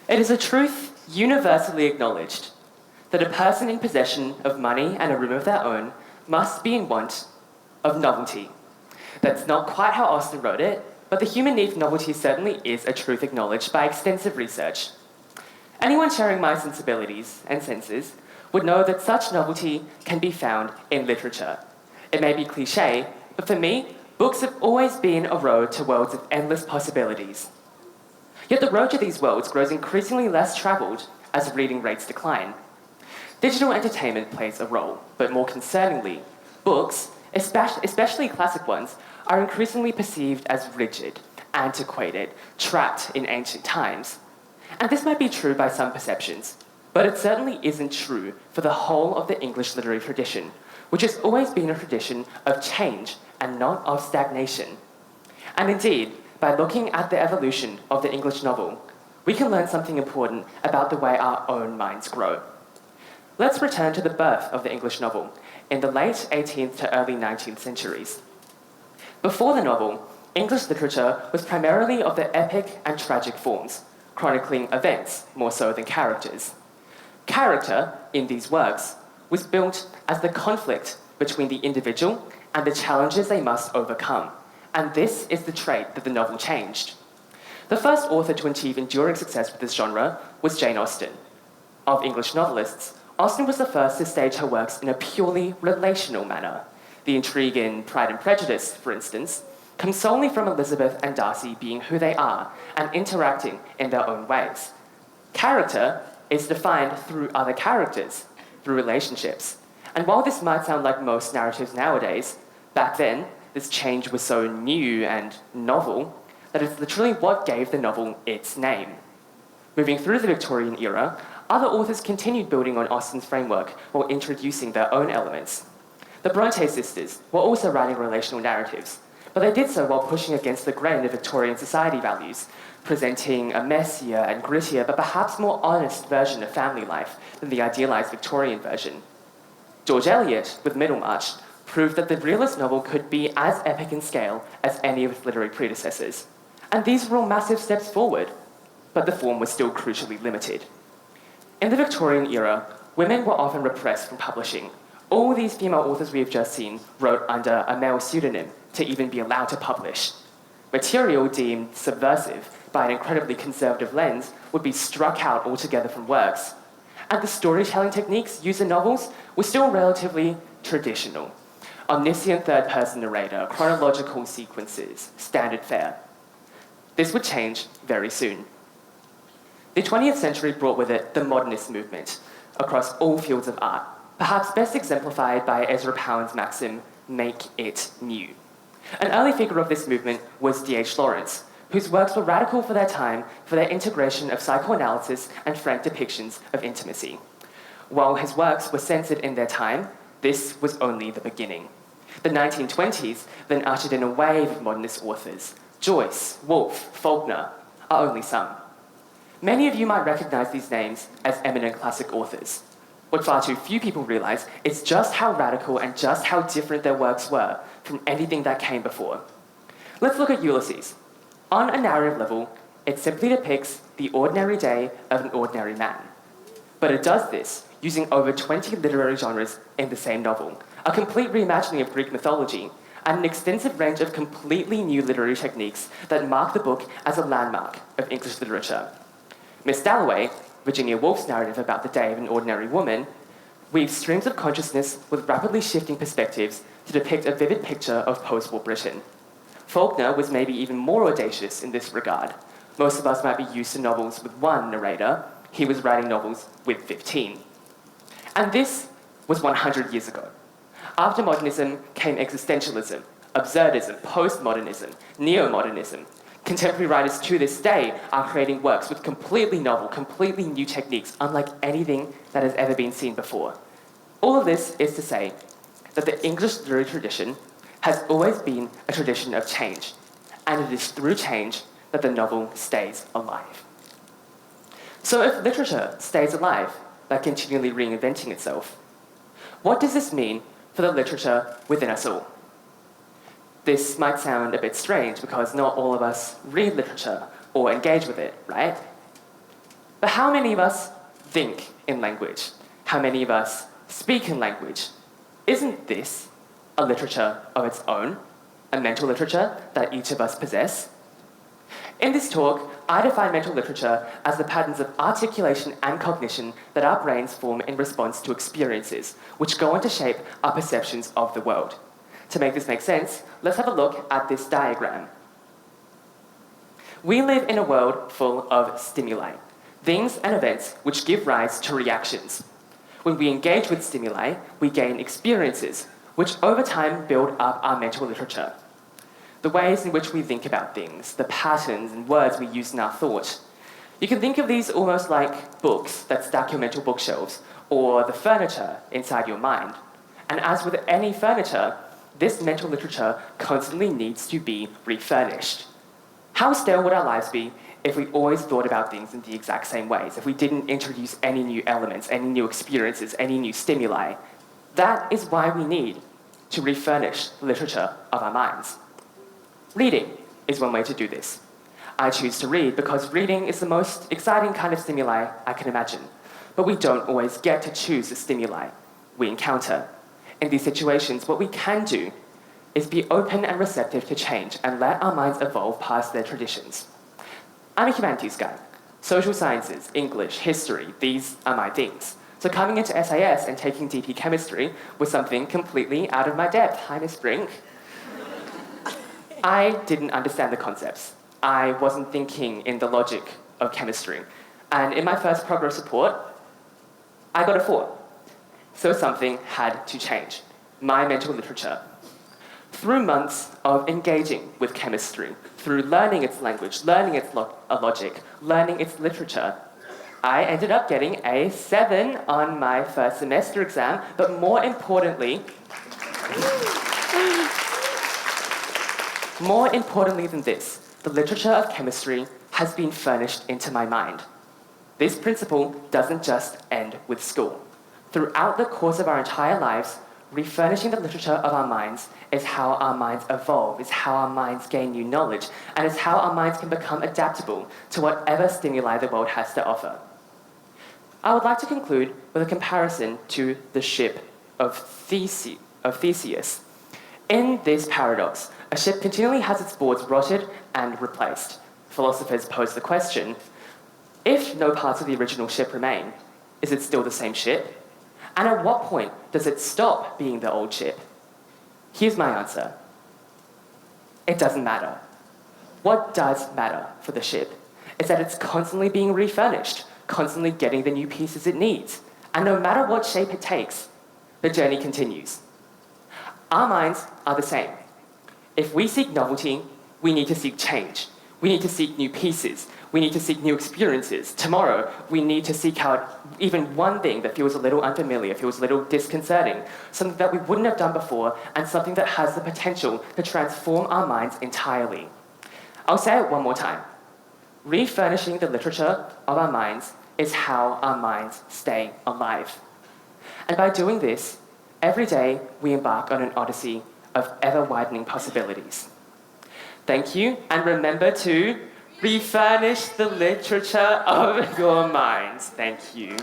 It is a truth universally acknowledged that a person in possession of money and a room of their own must be in want of novelty. That's not quite how Austin wrote it, but the human need for novelty certainly is a truth acknowledged by extensive research. Anyone sharing my sensibilities and senses would know that such novelty can be found in literature. It may be cliché, but for me, books have always been a road to worlds of endless possibilities. Yet the road to these worlds grows increasingly less travelled as reading rates decline. Digital entertainment plays a role, but more concerningly, books, especially classic ones, are increasingly perceived as rigid, antiquated, trapped in ancient times. And this might be true by some perceptions, but it certainly isn't true for the whole of the English literary tradition, which has always been a tradition of change and not of stagnation. And indeed, by looking at the evolution of the English novel, we can learn something important about the way our own minds grow. Let's return to the birth of the English novel in the late 18th to early 19th centuries. Before the novel, English literature was primarily of the epic and tragic forms, chronicling events more so than characters. Character, in these works, was built as the conflict between the individual and the challenges they must overcome, and this is the trait that the novel changed. The first author to achieve enduring success with this genre was Jane Austen. Of English novelists, Austen was the first to stage her works in a purely relational manner. The intrigue in Pride and Prejudice, for instance, comes solely from Elizabeth and Darcy being who they are and interacting in their own ways. Character is defined through other characters, through relationships. And while this might sound like most narratives nowadays, back then, this change was so new and novel that it's literally what gave the novel its name. Moving through the Victorian era, other authors continued building on Austen's framework while introducing their own elements. The Bronte sisters were also writing relational narratives, but they did so while pushing against the grain of Victorian society values, presenting a messier and grittier but perhaps more honest version of family life than the idealised Victorian version. George Eliot, with Middlemarch, proved that the realist novel could be as epic in scale as any of its literary predecessors. And these were all massive steps forward, but the form was still crucially limited. In the Victorian era, women were often repressed from publishing. All these female authors we have just seen wrote under a male pseudonym to even be allowed to publish. Material deemed subversive by an incredibly conservative lens would be struck out altogether from works. And the storytelling techniques used in novels were still relatively traditional. Omniscient third-person narrator, chronological sequences, standard fare. This would change very soon. The 20th century brought with it the modernist movement across all fields of art, perhaps best exemplified by Ezra Pound's maxim, "Make it new." An early figure of this movement was D.H. Lawrence, whose works were radical for their time for their integration of psychoanalysis and frank depictions of intimacy. While his works were censored in their time, this was only the beginning. The 1920s then ushered in a wave of modernist authors. Joyce, Woolf, Faulkner are only some. Many of you might recognize these names as eminent classic authors. What far too few people realize is just how radical and just how different their works were from anything that came before. Let's look at Ulysses. On a narrative level, it simply depicts the ordinary day of an ordinary man. But it does this using over 20 literary genres in the same novel, a complete reimagining of Greek mythology, and an extensive range of completely new literary techniques that mark the book as a landmark of English literature. Miss Dalloway, Virginia Woolf's narrative about the day of an ordinary woman, weaves streams of consciousness with rapidly shifting perspectives to depict a vivid picture of post-war Britain. Faulkner was maybe even more audacious in this regard. Most of us might be used to novels with one narrator. He was writing novels with 15. And this was 100 years ago. After modernism came existentialism, absurdism, postmodernism, neo-modernism. Contemporary writers to this day are creating works with completely novel, completely new techniques, unlike anything that has ever been seen before. All of this is to say that the English literary tradition has always been a tradition of change, and it is through change that the novel stays alive. So if literature stays alive by continually reinventing itself, what does this mean for the literature within us all? This might sound a bit strange because not all of us read literature or engage with it, right? But how many of us think in language? How many of us speak in language? Isn't this a literature of its own, a mental literature that each of us possess? In this talk, I define mental literature as the patterns of articulation and cognition that our brains form in response to experiences, which go on to shape our perceptions of the world. To make this make sense, let's have a look at this diagram. We live in a world full of stimuli, things and events which give rise to reactions. When we engage with stimuli, we gain experiences, which over time build up our mental literature. The ways in which we think about things, the patterns and words we use in our thought. You can think of these almost like books that stack your mental bookshelves, or the furniture inside your mind. And as with any furniture, this mental literature constantly needs to be refurnished. How stale would our lives be if we always thought about things in the exact same ways, if we didn't introduce any new elements, any new experiences, any new stimuli? That is why we need to refurnish the literature of our minds. Reading is one way to do this. I choose to read because reading is the most exciting kind of stimuli I can imagine. But we don't always get to choose the stimuli we encounter. In these situations, what we can do is be open and receptive to change and let our minds evolve past their traditions. I'm a humanities guy. Social sciences, English, history, these are my things. So coming into SAS and taking DP chemistry was something completely out of my depth. Hi, Miss Brink. I didn't understand the concepts. I wasn't thinking in the logic of chemistry. And in my first progress report, I got a 4. So something had to change. My mental literature. Through months of engaging with chemistry, through learning its language, learning its logic, learning its literature, I ended up getting a 7 on my first semester exam, but more importantly than this, the literature of chemistry has been furnished into my mind. This principle doesn't just end with school. Throughout the course of our entire lives, refurnishing the literature of our minds is how our minds evolve, is how our minds gain new knowledge, and is how our minds can become adaptable to whatever stimuli the world has to offer. I would like to conclude with a comparison to the ship of Theseus. In this paradox, a ship continually has its boards rotted and replaced. Philosophers pose the question, if no parts of the original ship remain, is it still the same ship? And at what point does it stop being the old ship? Here's my answer. It doesn't matter. What does matter for the ship is that it's constantly being refurnished, constantly getting the new pieces it needs. And no matter what shape it takes, the journey continues. Our minds are the same. If we seek novelty, we need to seek change. We need to seek new pieces. We need to seek new experiences. Tomorrow, we need to seek out even one thing that feels a little unfamiliar, feels a little disconcerting, something that we wouldn't have done before, and something that has the potential to transform our minds entirely. I'll say it one more time. Refurnishing the literature of our minds is how our minds stay alive. And by doing this, every day we embark on an odyssey of ever-widening possibilities. Thank you, and remember to refurnish the literature of your minds. Thank you.